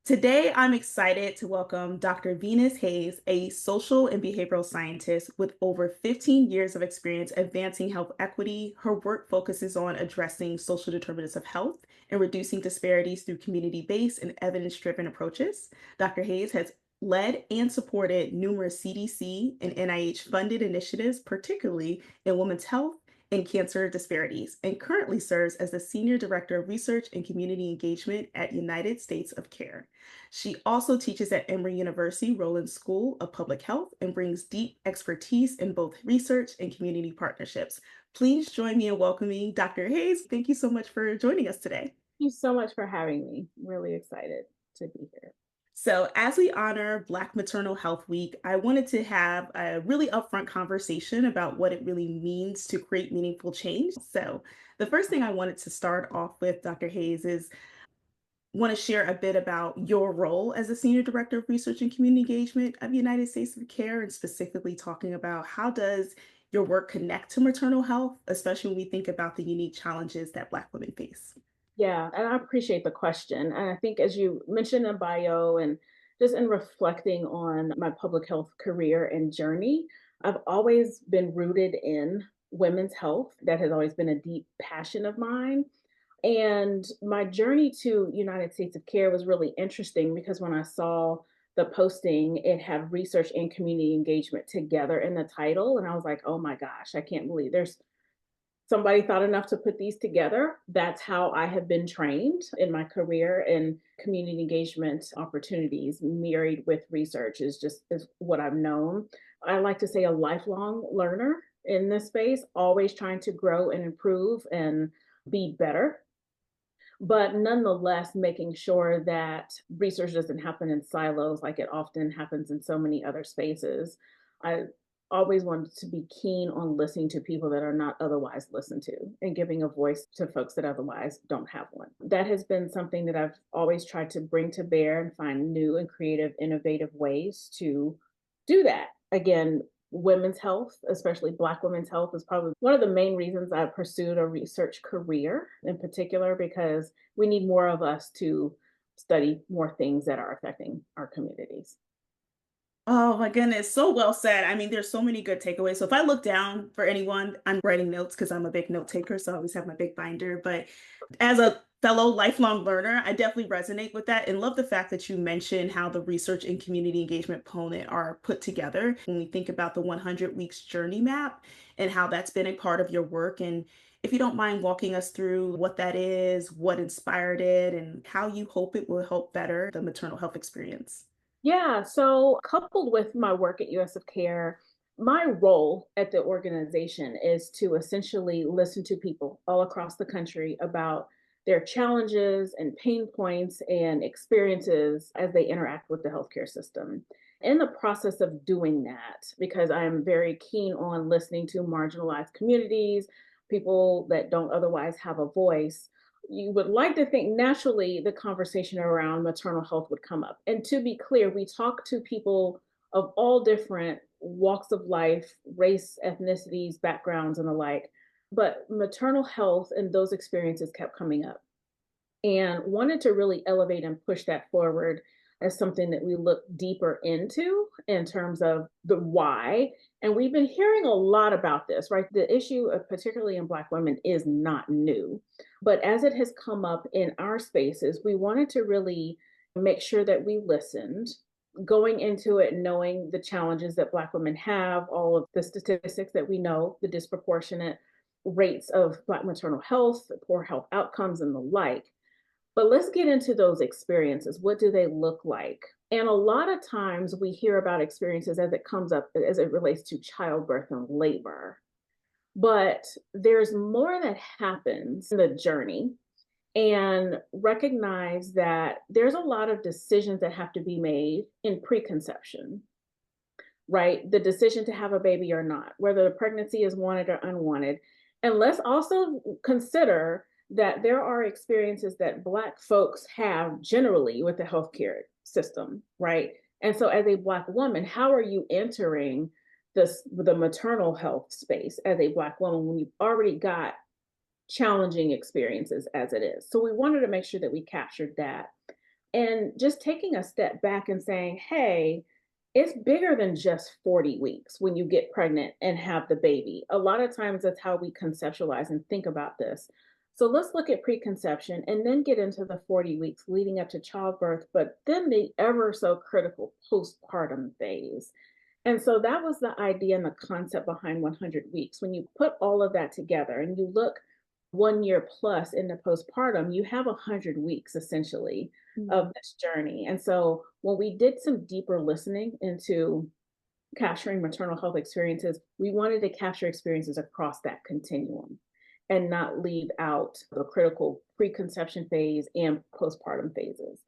Today, I'm excited to welcome Dr. Venus Hayes, a social and behavioral scientist with over 15 years of experience advancing health equity. Her work focuses on addressing social determinants of health and reducing disparities through community-based and evidence-driven approaches. Dr. Hayes has led and supported numerous CDC and NIH-funded initiatives, particularly in women's health and cancer disparities, and currently serves as the Senior Director of Research and Community Engagement at United States of Care. She also teaches at Emory University Rowland School of Public Health and brings deep expertise in both research and community partnerships. Please join me in welcoming Dr. Hayes. Thank you so much for joining us today. You so much for having me. Really excited to be here. So, as we honor Black Maternal Health Week, I wanted to have a really upfront conversation about what it really means to create meaningful change. So, the first thing I wanted to start off with, Dr. Hayes, is want to share a bit about your role as a Senior Director of Research and Community Engagement of United States of Care, and specifically talking about how does your work connect to maternal health, especially when we think about the unique challenges that Black women face. Yeah, and I appreciate the question. And I think, as you mentioned in bio and just in reflecting on my public health career and journey, I've always been rooted in women's health. That has always been a deep passion of mine. And my journey to United States of Care was really interesting because when I saw the posting, it had research and community engagement together in the title. And I was like, oh my gosh, I can't believe there's somebody thought enough to put these together. That's how I have been trained in my career, and community engagement opportunities married with research is what I've known. I like to say a lifelong learner in this space, always trying to grow and improve and be better, but nonetheless making sure that research doesn't happen in silos like it often happens in so many other spaces. I always wanted to be keen on listening to people that are not otherwise listened to and giving a voice to folks that otherwise don't have one. That has been something that I've always tried to bring to bear and find new and creative, innovative ways to do that. Again, women's health, especially Black women's health, is probably one of the main reasons I pursued a research career in particular, because we need more of us to study more things that are affecting our communities. Oh my goodness, so well said. I mean, there's so many good takeaways. So if I look down for anyone, I'm writing notes because I'm a big note taker, so I always have my big binder. But as a fellow lifelong learner, I definitely resonate with that and love the fact that you mentioned how the research and community engagement component are put together when we think about the 100 weeks journey map and how that's been a part of your work. And if you don't mind walking us through what that is, what inspired it, and how you hope it will help better the maternal health experience. Yeah, so coupled with my work at US of Care, my role at the organization is to essentially listen to people all across the country about their challenges and pain points and experiences as they interact with the healthcare system. In the process of doing that, because I'm very keen on listening to marginalized communities, people that don't otherwise have a voice, you would like to think naturally the conversation around maternal health would come up. And to be clear, we talk to people of all different walks of life, race, ethnicities, backgrounds, and the like. But maternal health and those experiences kept coming up, and wanted to really elevate and push that forward as something that we look deeper into in terms of the why. And we've been hearing a lot about this, right? The issue, particularly in Black women, is not new. But as it has come up in our spaces, we wanted to really make sure that we listened, going into it knowing the challenges that Black women have, all of the statistics that we know, the disproportionate rates of Black maternal health, poor health outcomes, and the like. But let's get into those experiences. What do they look like? And a lot of times we hear about experiences as it comes up as it relates to childbirth and labor. But there's more that happens in the journey, and recognize that there's a lot of decisions that have to be made in preconception, right? The decision to have a baby or not, whether the pregnancy is wanted or unwanted. And let's also consider that there are experiences that Black folks have generally with the healthcare system, right? And so, as a Black woman, how are you entering the maternal health space as a Black woman when you've already got challenging experiences as it is? So, we wanted to make sure that we captured that. And just taking a step back and saying, hey, it's bigger than just 40 weeks when you get pregnant and have the baby. A lot of times that's how we conceptualize and think about this. So let's look at preconception and then get into the 40 weeks leading up to childbirth, but then the ever so critical postpartum phase. And so that was the idea and the concept behind 100 weeks. When you put all of that together and you look 1 year plus into postpartum, you have 100 weeks essentially of this journey. And so when we did some deeper listening into capturing maternal health experiences, we wanted to capture experiences across that continuum and not leave out the critical preconception phase and postpartum phases.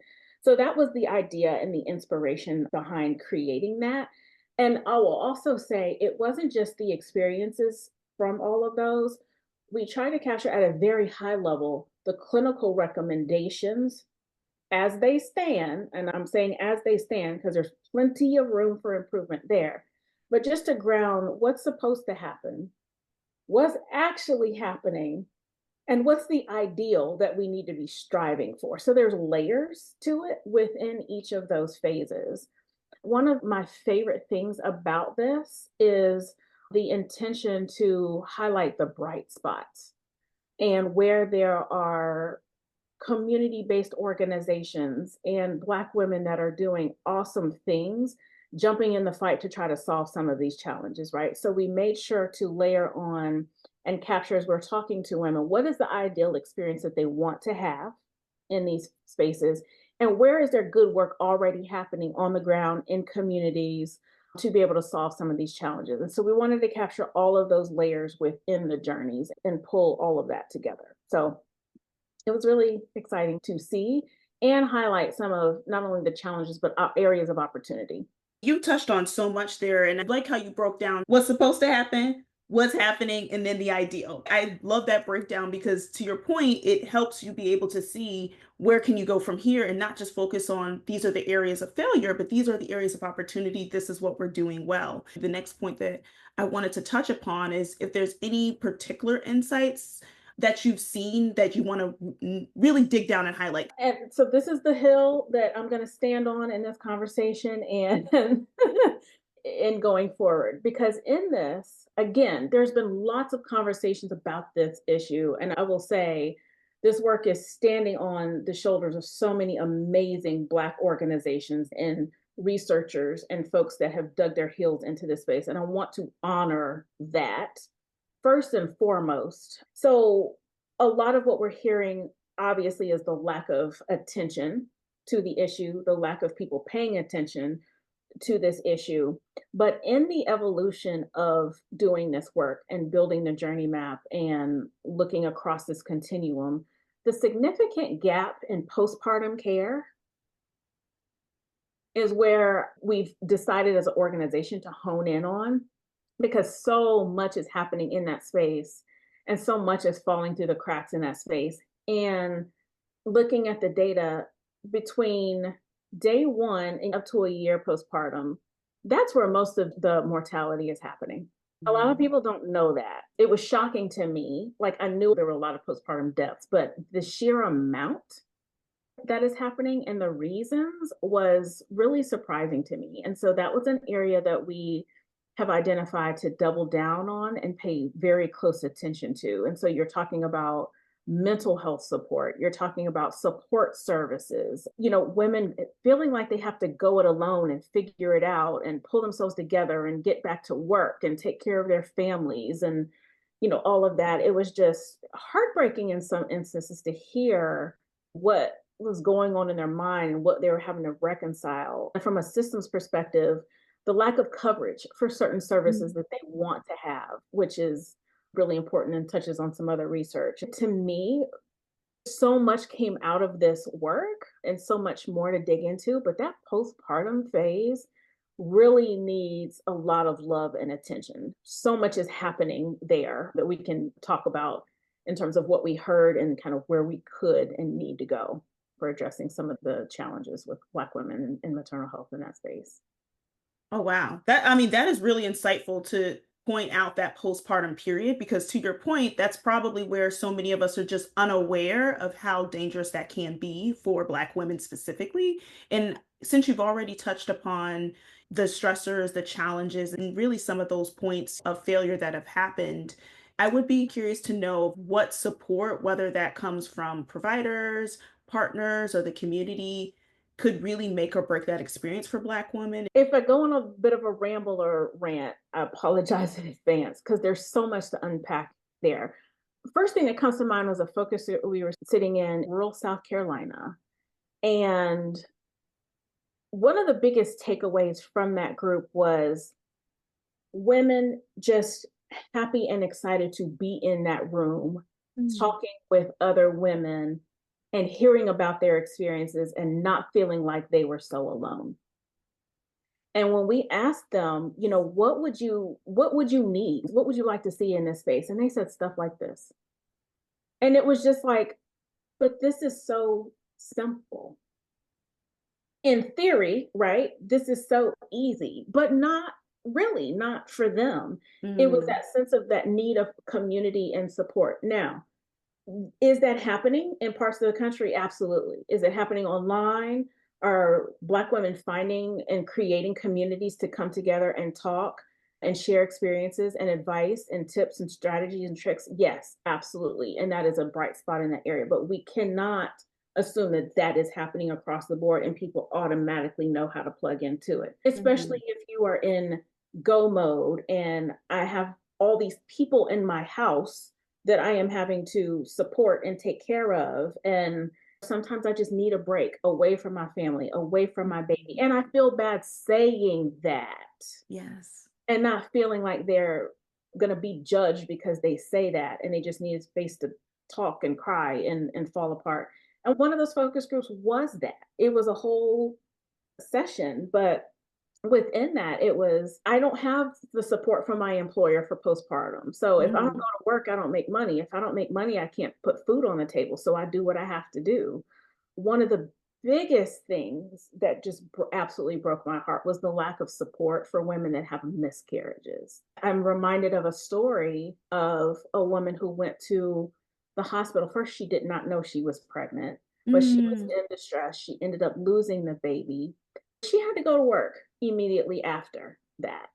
So that was the idea and the inspiration behind creating that. And I will also say it wasn't just the experiences from all of those. We try to capture at a very high level the clinical recommendations as they stand, and I'm saying as they stand because there's plenty of room for improvement there, but just to ground what's supposed to happen, what's actually happening, and what's the ideal that we need to be striving for. So there's layers to it within each of those phases. One of my favorite things about this is the intention to highlight the bright spots and where there are community-based organizations and Black women that are doing awesome things, jumping in the fight to try to solve some of these challenges, right? So we made sure to layer on and capture as we're talking to women, what is the ideal experience that they want to have in these spaces? And where is their good work already happening on the ground in communities to be able to solve some of these challenges? And so we wanted to capture all of those layers within the journeys and pull all of that together. So it was really exciting to see and highlight some of not only the challenges, but areas of opportunity. You touched on so much there, and I like how you broke down what's supposed to happen, what's happening, and then the ideal. I love that breakdown because to your point, it helps you be able to see where can you go from here and not just focus on these are the areas of failure, but these are the areas of opportunity. This is what we're doing well. The next point that I wanted to touch upon is if there's any particular insights that you've seen that you want to really dig down and highlight. And so this is the hill that I'm going to stand on in this conversation and in going forward, because in this, again, there's been lots of conversations about this issue. And I will say this work is standing on the shoulders of so many amazing Black organizations and researchers and folks that have dug their heels into this space. And I want to honor that first and foremost. So a lot of what we're hearing obviously is the lack of attention to the issue, the lack of people paying attention to this issue. But in the evolution of doing this work and building the journey map and looking across this continuum, the significant gap in postpartum care is where we've decided as an organization to hone in on, because so much is happening in that space and so much is falling through the cracks in that space. And looking at the data between day one and up to a year postpartum, that's where most of the mortality is happening. A lot of people don't know that. It was shocking to me. Like, I knew there were a lot of postpartum deaths, but the sheer amount that is happening and the reasons was really surprising to me. And so that was an area that we have identified to double down on and pay very close attention to. And so you're talking about mental health support, you're talking about support services, women feeling like they have to go it alone and figure it out and pull themselves together and get back to work and take care of their families and, all of that. It was just heartbreaking in some instances to hear what was going on in their mind and what they were having to reconcile. And from a systems perspective, the lack of coverage for certain services that they want to have, which is really important and touches on some other research. To me, so much came out of this work and so much more to dig into, but that postpartum phase really needs a lot of love and attention. So much is happening there that we can talk about in terms of what we heard and kind of where we could and need to go for addressing some of the challenges with Black women in maternal health in that space. Oh wow. That is really insightful to point out that postpartum period, because to your point, that's probably where so many of us are just unaware of how dangerous that can be for Black women specifically. And since you've already touched upon the stressors, the challenges, and really some of those points of failure that have happened, I would be curious to know what support, whether that comes from providers, partners, or the community, could really make or break that experience for Black women. If I go on a bit of a ramble or rant, I apologize in advance because there's so much to unpack there. First thing that comes to mind was a focus group we were sitting in rural South Carolina. And one of the biggest takeaways from that group was women just happy and excited to be in that room, Mm. talking with other women and hearing about their experiences and not feeling like they were so alone. And when we asked them, what would you need? What would you like to see in this space? And they said stuff like this. And it was just like, but this is so simple. In theory, right? This is so easy, but not really, not for them. It was Mm. that sense of that need of community and support. Now, is that happening in parts of the country? Absolutely. Is it happening online? Are Black women finding and creating communities to come together and talk and share experiences and advice and tips and strategies and tricks? Yes, absolutely. And that is a bright spot in that area. But we cannot assume that that is happening across the board and people automatically know how to plug into it, especially Mhm. if you are in go mode and I have all these people in my house that I am having to support and take care of. And sometimes I just need a break away from my family, away from my baby. And I feel bad saying that Yes. and not feeling like they're going to be judged because they say that and they just need a space to talk and cry and fall apart. And one of those focus groups was that it was a whole session, but within that it was I don't have the support from my employer for postpartum, so if I don't go Mhm. to work I don't make money. If I don't make money I can't put food on the table, so I do what I have to do. One of the biggest things that just absolutely broke my heart was the lack of support for women that have miscarriages. I'm reminded of a story of a woman who went to the hospital. First, she did not know she was pregnant, but she was Mm. in distress. She ended up losing the baby. She had to go to work immediately after that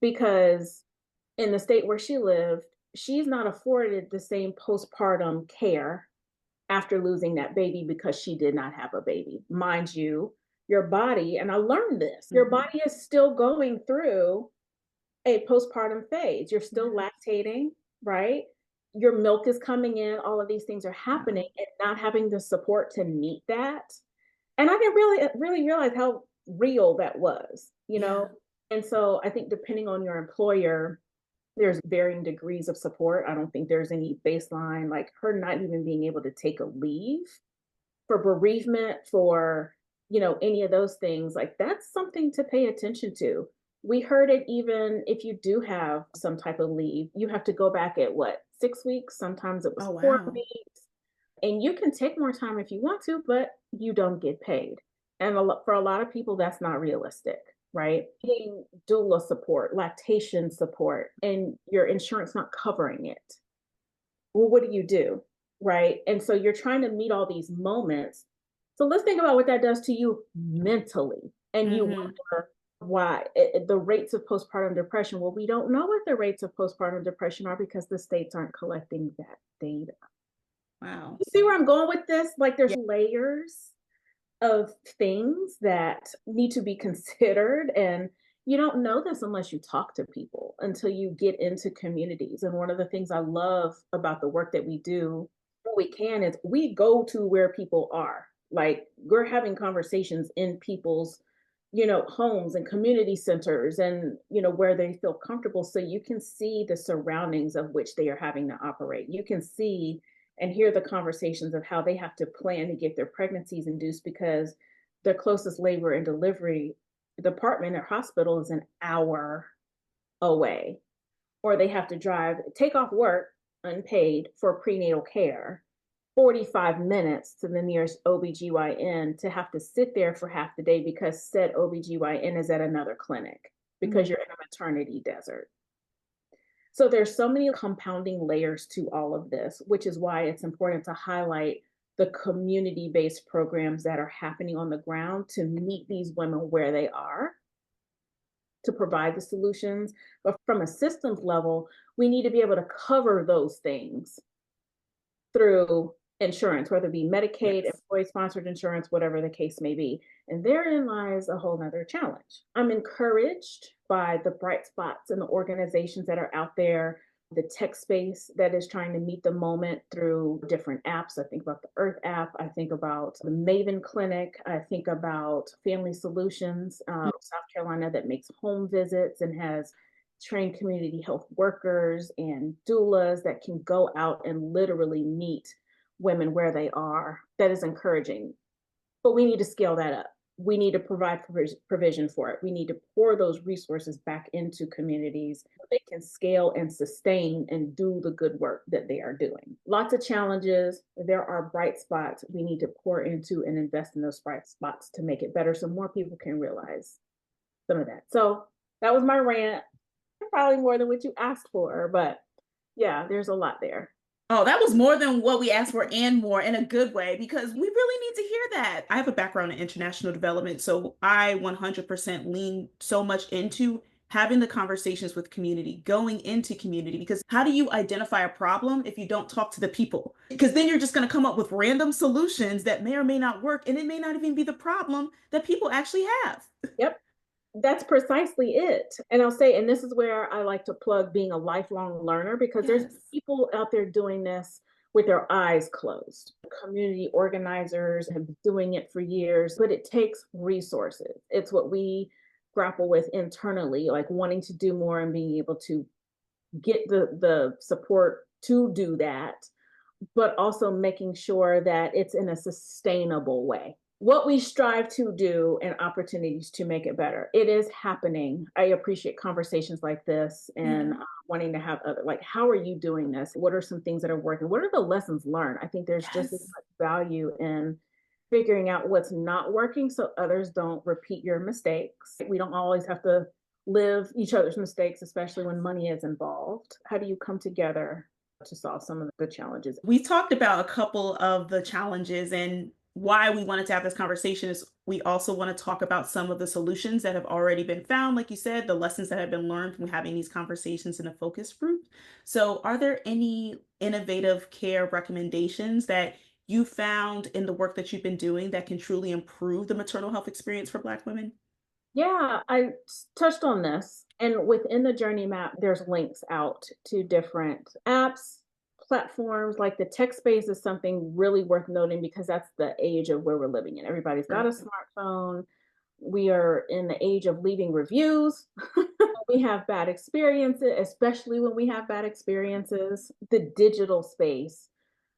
because in the state where she lived, she's not afforded the same postpartum care after losing that baby because she did not have a baby. Mind you, your body, and I learned this, your Mhm. body is still going through a postpartum phase. You're still Yeah. lactating, right? Your milk is coming in, all of these things are happening, Wow. and not having the support to meet that. And I didn't really realize how real that was, you know? Yeah. And so I think depending on your employer, there's varying degrees of support. I don't think there's any baseline, like her not even being able to take a leave for bereavement, for, any of those things. Like that's something to pay attention to. We heard it even if you do have some type of leave, you have to go back at what, 6 weeks? Sometimes it was Oh, wow. 4 weeks. And you can take more time if you want to, but you don't get paid. And for a lot of people, that's not realistic, right? Getting doula support, lactation support, and your insurance not covering it. Well, what do you do? Right. And so you're trying to meet all these moments. So let's think about what that does to you mentally. And you Mhm. wonder why the rates of postpartum depression. Well, we don't know what the rates of postpartum depression are because the states aren't collecting that data. Wow. You see where I'm going with this? Like there's Yeah. layers of things that need to be considered. And you don't know this unless you talk to people, until you get into communities. And one of the things I love about the work that we do, when we can, is we go to where people are. Like we're having conversations in people's, homes and community centers and, where they feel comfortable. So you can see the surroundings of which they are having to operate. You can see and hear the conversations of how they have to plan to get their pregnancies induced because their closest labor and delivery department or hospital is an hour away, or they have to take off work unpaid for prenatal care 45 minutes to the nearest OBGYN to have to sit there for half the day because said OBGYN is at another clinic because Mm. you're in a maternity desert. So there's so many compounding layers to all of this, which is why it's important to highlight the community-based programs that are happening on the ground to meet these women where they are, to provide the solutions. But from a systems level, we need to be able to cover those things through insurance, whether it be Medicaid, Yes. employee sponsored insurance, whatever the case may be. And therein lies a whole nother challenge. I'm encouraged by the bright spots and the organizations that are out there, the tech space that is trying to meet the moment through different apps. I think about the Earth app. I think about the Maven Clinic. I think about Family Solutions, South Carolina, that makes home visits and has trained community health workers and doulas that can go out and literally meet women where they are. That is encouraging. But we need to scale that up. We need to provide provision for it. We need to pour those resources back into communities so they can scale and sustain and do the good work that they are doing. Lots of challenges. There are bright spots. We need to pour into and invest in those bright spots to make it better so more people can realize some of that. So that was my rant. Probably more than what you asked for, but yeah, there's a lot there. Oh, that was more than what we asked for and more in a good way because we really need to hear that. I have a background in international development, so I 100% lean so much into having the conversations with community, going into community, because how do you identify a problem if you don't talk to the people? Because then you're just going to come up with random solutions that may or may not work, and it may not even be the problem that people actually have. Yep, that's precisely it. And I'll say, and this is where I like to plug being a lifelong learner because there's Yes. people out there doing this with their eyes closed. Community organizers have been doing it for years, but it takes resources. It's what we grapple with internally, like wanting to do more and being able to get the support to do that, but also making sure that it's in a sustainable way. What we strive to do and opportunities to make it better. It is happening. I appreciate conversations like this and Yeah. wanting to have other, like, how are you doing this? What are some things that are working? What are the lessons learned? I think there's just as Yes. much value in figuring out what's not working so others don't repeat your mistakes. We don't always have to live each other's mistakes, especially when money is involved. How do you come together to solve some of the challenges? We talked about a couple of the challenges and why we wanted to have this conversation is we also want to talk about some of the solutions that have already been found, like you said, the lessons that have been learned from having these conversations in a focus group. So, are there any innovative care recommendations that you found in the work that you've been doing that can truly improve the maternal health experience for Black women? Yeah, I touched on this. And within the journey map, there's links out to different apps, platforms. Like the tech space is something really worth noting because that's the age of where we're living in. Everybody's got a Sure. smartphone. We are in the age of leaving reviews. We have bad experiences, especially when we have bad experiences. The digital space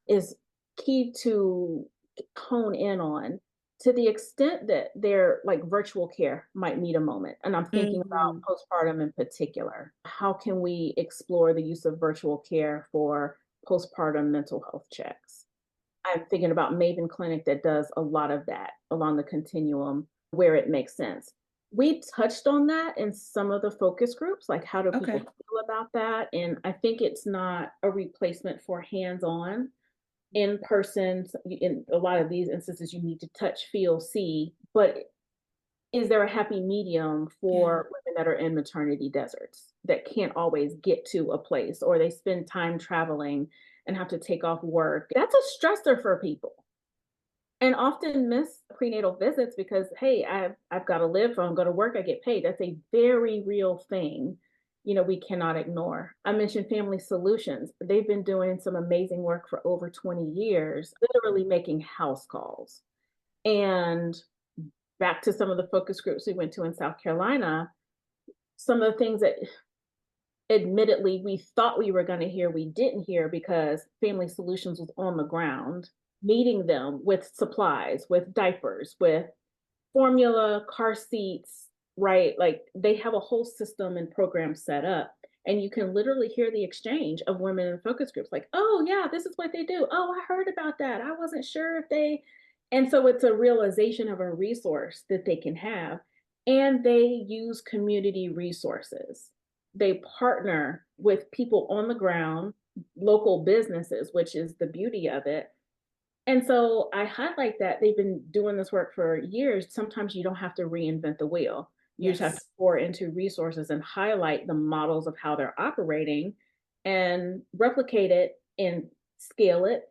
is key to hone in on to the extent that their like virtual care might meet a moment. And I'm thinking about Mhm. postpartum in particular. How can we explore the use of virtual care for postpartum mental health checks? I'm thinking about Maven Clinic that does a lot of that along the continuum where it makes sense. We touched on that in some of the focus groups, like how do people Okay. feel about that? And I think it's not a replacement for hands on in person. In a lot of these instances, you need to touch, feel, see, but is there a happy medium Yeah. for women that are in maternity deserts that can't always get to a place or they spend time traveling and have to take off work? That's a stressor for people and often miss prenatal visits because hey, I've got to live, I'm going to work, I get paid. That's a very real thing. We cannot ignore. I mentioned Family Solutions. They've been doing some amazing work for over 20 years, literally making house calls. And back to some of the focus groups we went to in South Carolina, some of the things that admittedly we thought we were going to hear, we didn't hear because Family Solutions was on the ground, meeting them with supplies, with diapers, with formula, car seats, right? Like they have a whole system and program set up. And you can literally hear the exchange of women in focus groups like, oh, yeah, this is what they do. Oh, I heard about that. I wasn't sure if they. And so it's a realization of a resource that they can have. And they use community resources. they partner with people on the ground, local businesses, which is the beauty of it. And so I highlight that they've been doing this work for years. Sometimes you don't have to reinvent the wheel. You just have to Yes. pour into resources and highlight the models of how they're operating and replicate it and scale it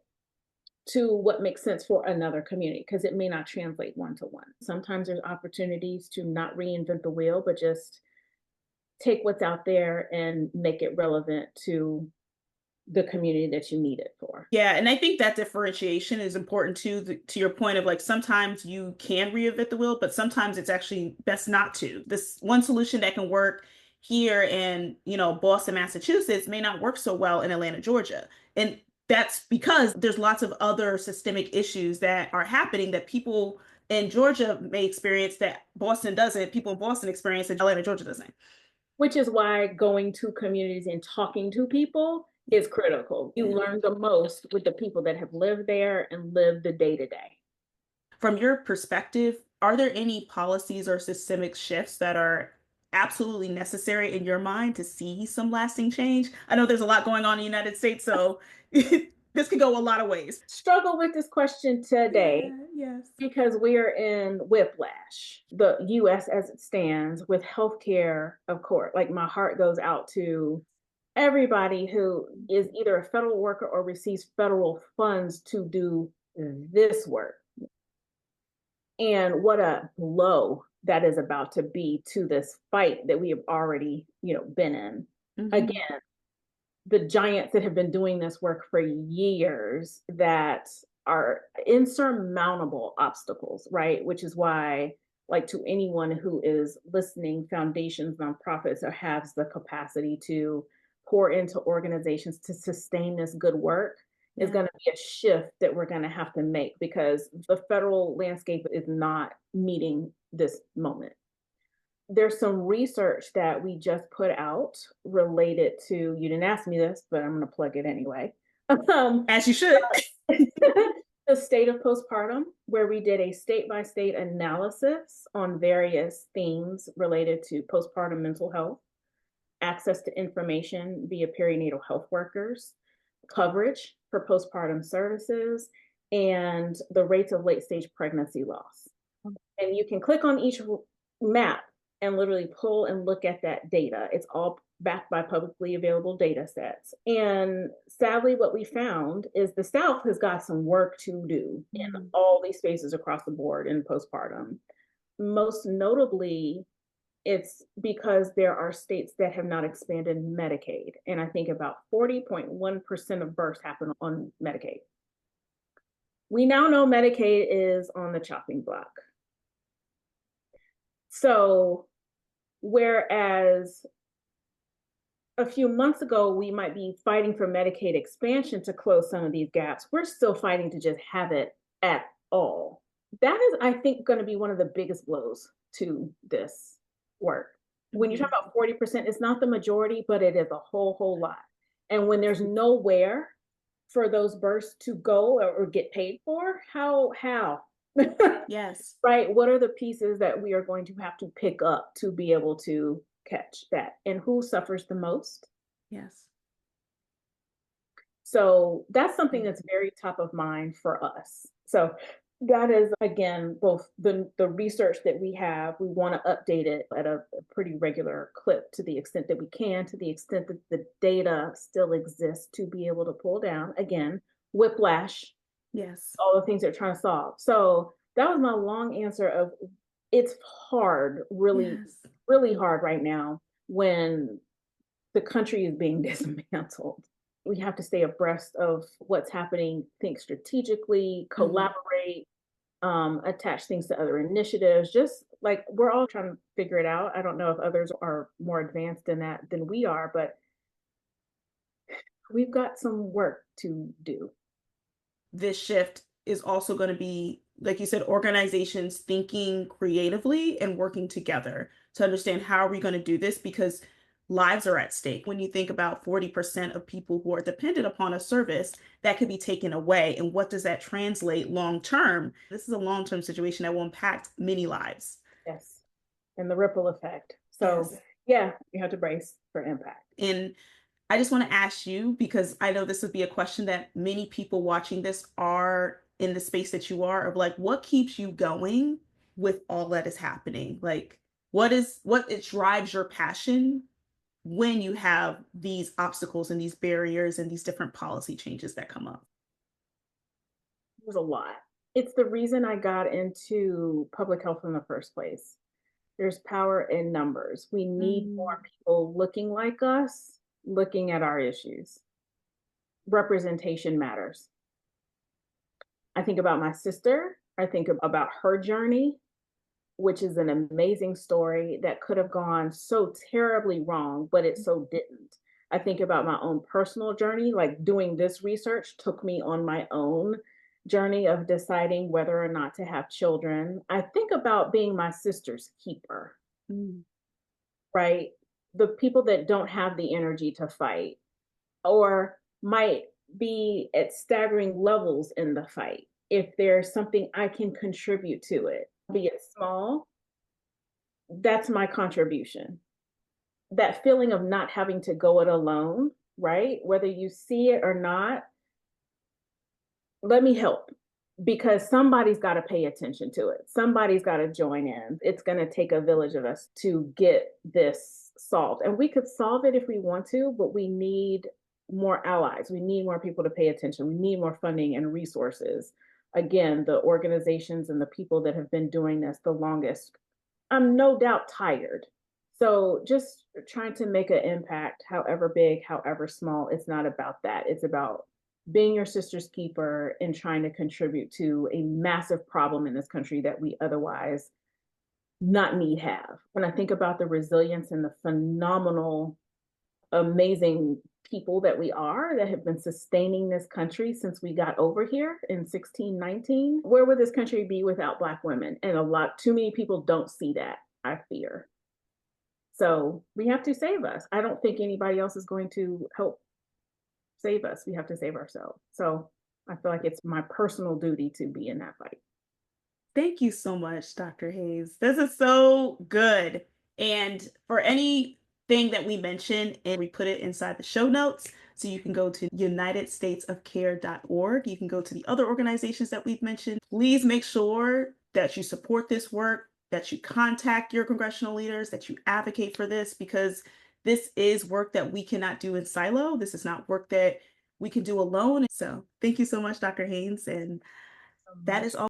to what makes sense for another community because it may not translate one to one. Sometimes there's opportunities to not reinvent the wheel, but just take what's out there and make it relevant to the community that you need it for. Yeah, and I think that differentiation is important too, to your point of like sometimes you can reinvent the wheel, but sometimes it's actually best not to. This one solution that can work here in, Boston, Massachusetts may not work so well in Atlanta, Georgia. And that's because there's lots of other systemic issues that are happening that people in Georgia may experience that Boston doesn't, people in Boston experience that Atlanta, Georgia doesn't. Which is why going to communities and talking to people is critical. You Yeah. learn the most with the people that have lived there and lived the day to day. From your perspective, are there any policies or systemic shifts that are absolutely necessary in your mind to see some lasting change? I know there's a lot going on in the United States, so this could go a lot of ways. Struggle with this question today Yeah, yes. because we are in whiplash, the US as it stands, with healthcare, of course. Like my heart goes out to everybody who is either a federal worker or receives federal funds to do this work. And what a blow that is about to be to this fight that we have already, been in. Hmm. Again, the giants that have been doing this work for years that are insurmountable obstacles, right? Which is why, like, to anyone who is listening, foundations, nonprofits, or has the capacity to pour into organizations to sustain this good work is Yeah. going to be a shift that we're going to have to make because the federal landscape is not meeting this moment. There's some research that we just put out related to, you didn't ask me this, but I'm going to plug it anyway. um, As you should. the state of postpartum, where we did a state by state analysis on various themes related to postpartum mental health, access to information via perinatal health workers, coverage for postpartum services, and the rates of late stage pregnancy loss. And you can click on each map and literally pull and look at that data. It's all backed by publicly available data sets. And sadly, what we found is the South has got some work to do in Mm. all these spaces across the board in postpartum. Most notably, it's because there are states that have not expanded Medicaid. And I think about 40.1% of births happen on Medicaid. We now know Medicaid is on the chopping block. So, whereas a few months ago, we might be fighting for Medicaid expansion to close some of these gaps, we're still fighting to just have it at all. That is, I think, going to be one of the biggest blows to this work. When you talk Mhm. about 40%, it's not the majority, but it is a whole lot. And when there's nowhere for those births to go or get paid for, how? Yes. Right? What are the pieces that we are going to have to pick up to be able to catch that? And who suffers the most? Yes. So that's something Yeah. that's very top of mind for us. So that is again both the research that we have. We want to update it at a pretty regular clip to the extent that we can, to the extent that the data still exists to be able to pull down again whiplash, Yes. all the things they're trying to solve. So that was my long answer of it's hard, really, Yes. really hard right now when the country is being dismantled. We have to stay abreast of what's happening, think strategically, Mhm. collaborate, attach things to other initiatives. Just like we're all trying to figure it out. I don't know if others are more advanced in that than we are, but we've got some work to do. This shift is also going to be, like you said, organizations thinking creatively and working together to understand how are we going to do this because lives are at stake. When you think about 40% of people who are dependent upon a service that could be taken away, and what does that translate long term? This is a long-term situation that will impact many lives. Yes. And the ripple effect. So Yes. Yeah, you have to brace for impact. And I just want to ask you, because I know this would be a question that many people watching this are in the space that you are, of like, what keeps you going with all that is happening? Like, what it drives your passion when you have these obstacles and these barriers and these different policy changes that come up? It was a lot. It's the reason I got into public health in the first place. There's power in numbers. We need more Mm, people looking like us, looking at our issues. Representation matters. I think about my sister. I think about her journey, which is an amazing story that could have gone so terribly wrong, but it so didn't. I think about my own personal journey, like doing this research took me on my own journey of deciding whether or not to have children. I think about being my sister's keeper, mm, right? The people that don't have the energy to fight or might be at staggering levels in the fight. If there's something I can contribute to it, be it small, that's my contribution. That feeling of not having to go it alone, right? Whether you see it or not, let me help because somebody's got to pay attention to it. Somebody's got to join in. It's going to take a village of us to get this solved. And we could solve it if we want to, but we need more allies. We need more people to pay attention. We need more funding and resources. Again, the organizations and the people that have been doing this the longest, I'm no doubt tired. So just trying to make an impact, however big, however small, it's not about that. It's about being your sister's keeper and trying to contribute to a massive problem in this country that we otherwise not need have. When I think about the resilience and the phenomenal, amazing people that we are that have been sustaining this country since we got over here in 1619, where would this country be without Black women? And a lot, too many people don't see that, I fear. So we have to save us. I don't think anybody else is going to help save us. We have to save ourselves. So I feel like it's my personal duty to be in that fight. thank you so much, Dr. Hayes. This is so good. And for anything that we mentioned, and we put it inside the show notes. So you can go to unitedstatesofcare.org. You can go to the other organizations that we've mentioned. Please make sure that you support this work, that you contact your congressional leaders, that you advocate for this, because this is work that we cannot do in silo. This is not work that we can do alone. So thank you so much, Dr. Haynes. And So that much. is all.